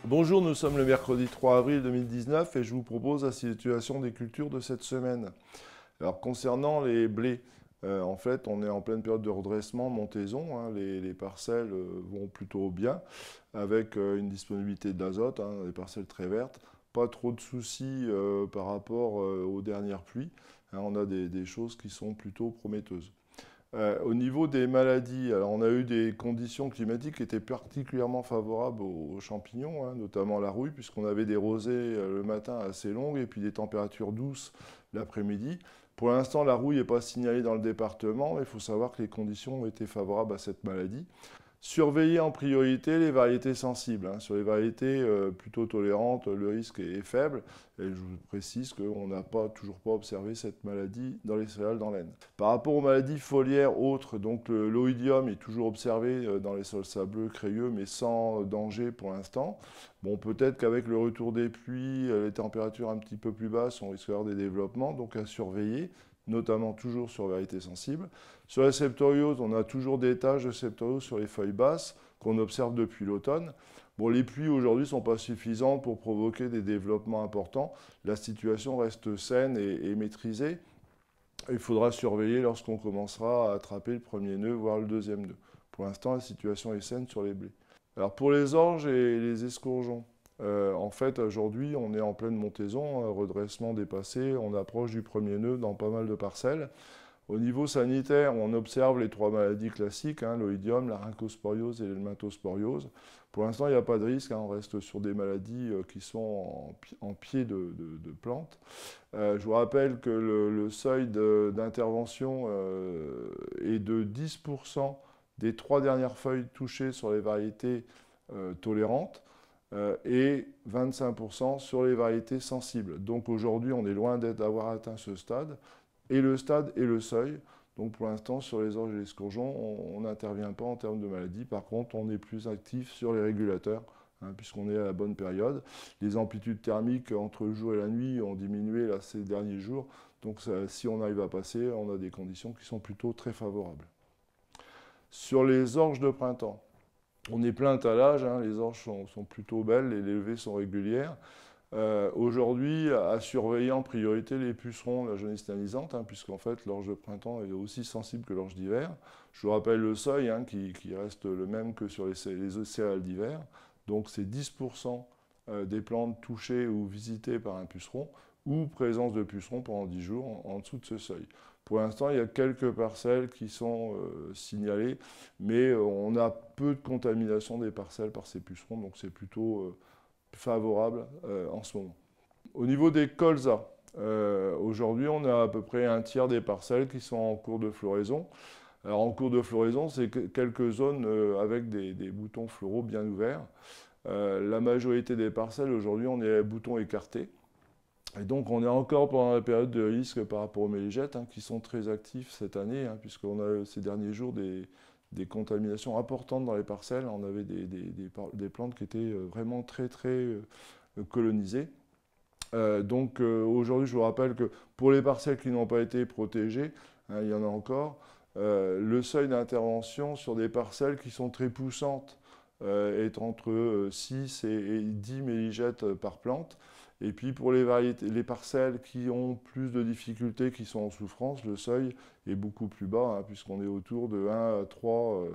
Bonjour, nous sommes le mercredi 3 avril 2019 et je vous propose la situation des cultures de cette semaine. Alors concernant les blés, en fait on est en pleine période de redressement, montaison, hein, les parcelles vont plutôt bien avec une disponibilité d'azote, hein, des parcelles très vertes, pas trop de soucis par rapport aux dernières pluies, hein, on a des choses qui sont plutôt prometteuses. Au niveau des maladies, alors on a eu des conditions climatiques qui étaient particulièrement favorables aux champignons, hein, notamment la rouille, puisqu'on avait des rosées le matin assez longues et puis des températures douces l'après-midi. Pour l'instant, la rouille n'est pas signalée dans le département, mais il faut savoir que les conditions ont été favorables à cette maladie. Surveiller en priorité les variétés sensibles, hein. Sur les variétés plutôt tolérantes, le risque est faible. Et je vous précise qu'on n'a toujours pas observé cette maladie dans les céréales dans l'Aisne. Par rapport aux maladies foliaires autres, donc l'oïdium est toujours observé dans les sols sableux, crayeux, mais sans danger pour l'instant. Bon, peut-être qu'avec le retour des pluies, les températures un petit peu plus basses, on risque d'avoir des développements, donc à surveiller, notamment toujours sur variétés sensibles. Sur la septoriose, on a toujours des taches de septoriose sur les feuilles basses qu'on observe depuis l'automne. Bon, les pluies aujourd'hui ne sont pas suffisantes pour provoquer des développements importants. La situation reste saine et maîtrisée. Il faudra surveiller lorsqu'on commencera à attraper le premier nœud, voire le deuxième nœud. Pour l'instant, la situation est saine sur les blés. Alors pour les orges et les escourgeons, en fait aujourd'hui on est en pleine montaison, redressement dépassé, on approche du premier nœud dans pas mal de parcelles. Au niveau sanitaire, on observe les trois maladies classiques, hein, l'oïdium, la rhinchosporiose et l'helminthosporiose. Pour l'instant, il n'y a pas de risque, hein, on reste sur des maladies qui sont en pied de plantes. Je vous rappelle que le seuil d'intervention est de 10% des 3 dernières feuilles touchées sur les variétés tolérantes et 25% sur les variétés sensibles. Donc aujourd'hui, on est loin d'avoir atteint ce stade. Et le stade et le seuil. Donc pour l'instant, sur les orges et les escourgeons, on n'intervient pas en termes de maladie. Par contre, on est plus actif sur les régulateurs, hein, puisqu'on est à la bonne période. Les amplitudes thermiques entre le jour et la nuit ont diminué là, ces derniers jours. Donc si on arrive à passer, on a des conditions qui sont plutôt très favorables. Sur les orges de printemps, on est plein étalage, hein, les orges sont plutôt belles, les levées sont régulières. Aujourd'hui, à surveiller en priorité les pucerons, la jaunisse nanisante, hein, puisqu'en fait l'orge de printemps est aussi sensible que l'orge d'hiver. Je vous rappelle le seuil hein, qui reste le même que sur les céréales d'hiver. Donc c'est 10% des plantes touchées ou visitées par un puceron, ou présence de pucerons pendant 10 jours en dessous de ce seuil. Pour l'instant, il y a quelques parcelles qui sont signalées, mais on a peu de contamination des parcelles par ces pucerons, donc c'est plutôt favorable en ce moment. Au niveau des colzas, aujourd'hui on a à peu près un tiers des parcelles qui sont en cours de floraison. Alors en cours de floraison, c'est quelques zones avec des boutons floraux bien ouverts. La majorité des parcelles aujourd'hui, on est à boutons écartés. Et donc on est encore pendant la période de risque par rapport aux mélégètes, hein, qui sont très actifs cette année, hein, puisqu'on a ces derniers jours des contaminations importantes dans les parcelles. On avait des plantes qui étaient vraiment très colonisées. Donc aujourd'hui, je vous rappelle que pour les parcelles qui n'ont pas été protégées, hein, il y en a encore, le seuil d'intervention sur des parcelles qui sont très poussantes est entre 6 et 10 méligètes par plante. Et puis pour les parcelles qui ont plus de difficultés, qui sont en souffrance, le seuil est beaucoup plus bas, hein, puisqu'on est autour de 1 à 3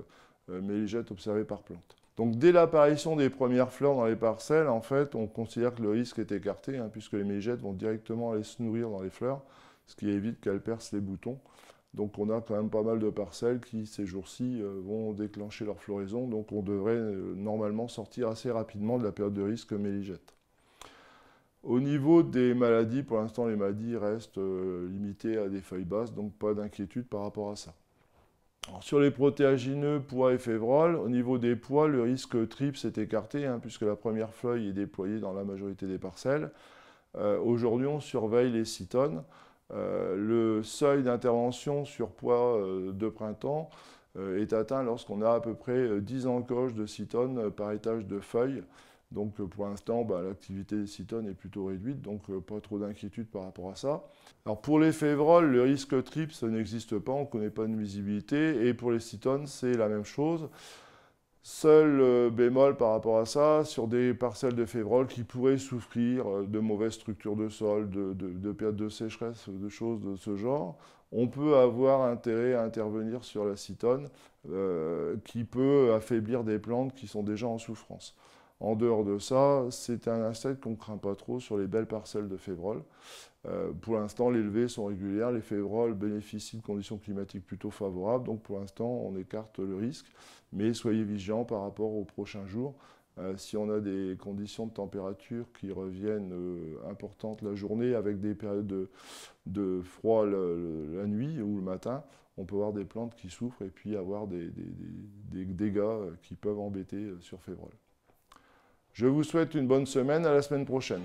méligètes observées par plante. Donc dès l'apparition des premières fleurs dans les parcelles, en fait, on considère que le risque est écarté, hein, puisque les mélégètes vont directement aller se nourrir dans les fleurs, ce qui évite qu'elles percent les boutons. Donc on a quand même pas mal de parcelles qui, ces jours-ci, vont déclencher leur floraison. Donc on devrait normalement sortir assez rapidement de la période de risque mélégète. Au niveau des maladies, pour l'instant, les maladies restent limitées à des feuilles basses, donc pas d'inquiétude par rapport à ça. Alors, sur les protéagineux, pois et févroles, au niveau des pois, le risque TRIPS est écarté, hein, puisque la première feuille est déployée dans la majorité des parcelles. Aujourd'hui, on surveille les cytones. Le seuil d'intervention sur pois de printemps est atteint lorsqu'on a à peu près 10 encoches de cytones par étage de feuilles. Donc pour l'instant, l'activité des cytones est plutôt réduite, donc pas trop d'inquiétude par rapport à ça. Alors pour les févroles, le risque TRIPS n'existe pas, on ne connaît pas de visibilité, et pour les cytones, c'est la même chose. Seul bémol par rapport à ça, sur des parcelles de févrole qui pourraient souffrir de mauvaises structures de sol, de périodes de sécheresse, de choses de ce genre, on peut avoir intérêt à intervenir sur l'acétone qui peut affaiblir des plantes qui sont déjà en souffrance. En dehors de ça, c'est un insecte qu'on ne craint pas trop sur les belles parcelles de févrole. Pour l'instant, les levées sont régulières, les févroles bénéficient de conditions climatiques plutôt favorables, donc pour l'instant, on écarte le risque. Mais soyez vigilants par rapport aux prochains jours. Si on a des conditions de température qui reviennent importantes la journée avec des périodes de froid la nuit ou le matin, on peut avoir des plantes qui souffrent et puis avoir des dégâts qui peuvent embêter sur févrole. Je vous souhaite une bonne semaine, à la semaine prochaine.